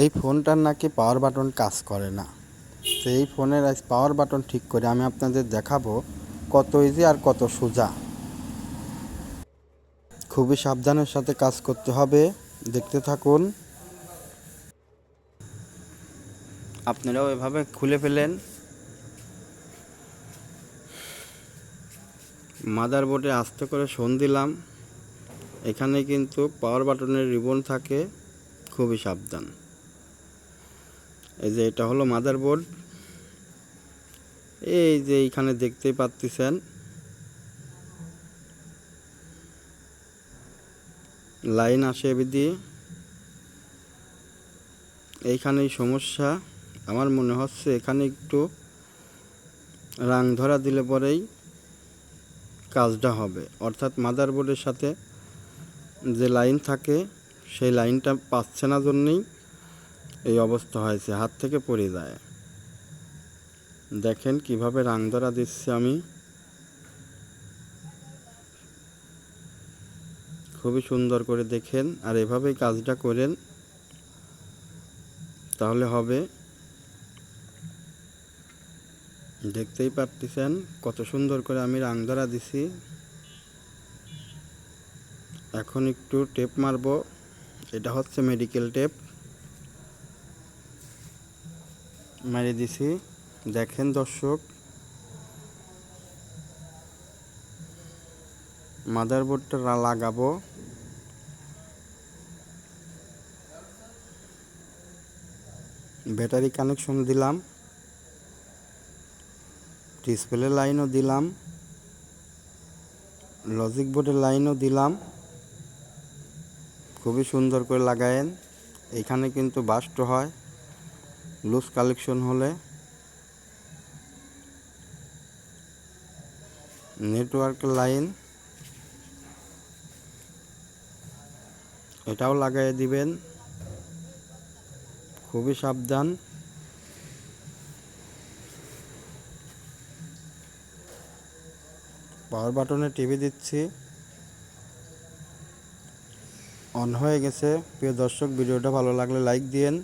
এই ফোনটার নাকি পাওয়ার বাটন কাজ করে না। তো এই ফোনের আজ পাওয়ার বাটন ঠিক করে আমি আপনাদের দেখাবো কত ইজি আর কত সোজা। খুবই সাবধানের সাথে কাজ করতে হবে, দেখতে থাকুন। আপনারাও এভাবে খুলে ফেলেন। মাদারবোর্ডে আস্তে করে শোন দিলাম। এখানে কিন্তু পাওয়ার বাটনের রিবন থাকে, খুবই সাবধান। এই যে এটা হলো মাদারবোর্ড, এই যে এইখানে দেখতেই পাচ্ছেন লাইন আসে দিয়ে। এইখানেই সমস্যা। আমার মনে হচ্ছে এখানে একটু রাং ধরা দিলে পরেই কাজটা হবে, অর্থাৎ মাদারবোর্ডের সাথে যে লাইন থাকে সেই লাইনটা পাচ্ছে না জন্যেই এই অবস্থা হয়েছে, হাত থেকে পড়ে যায়। দেখেন কিভাবে রাং ধরা দিচ্ছি আমি, খুবই সুন্দর করে দেখেন। আর এভাবেই কাজটা করেন, তাহলে হবে। দেখতেই পাচ্ছেন কত সুন্দর করে আমি রাং ধরা দিছি। এখন একটু টেপ মারবো, এটা হচ্ছে মেডিকেল টেপ, মেরে দিছি। দেখেন দর্শক, মাদারবোর্ডটা লাগাবো। ব্যাটারি কানেকশন দিলাম, ডিসপ্লে লাইনও দিলাম, লজিক বোর্ডের লাইনও দিলাম। খুবই সুন্দর করে লাগায়েন। এখানে কিন্তু বাস্ট হয় লুজ কালেকশন হলে। নেটওয়ার্কের লাইন এটাও লাগাই দিবেন, খুবই সাবধান। পাওয়ার বাটনে টিপে দিচ্ছি, অন হয়ে গেছে। প্রিয় দর্শক, ভিডিওটা ভালো লাগলে লাইক দিয়েন।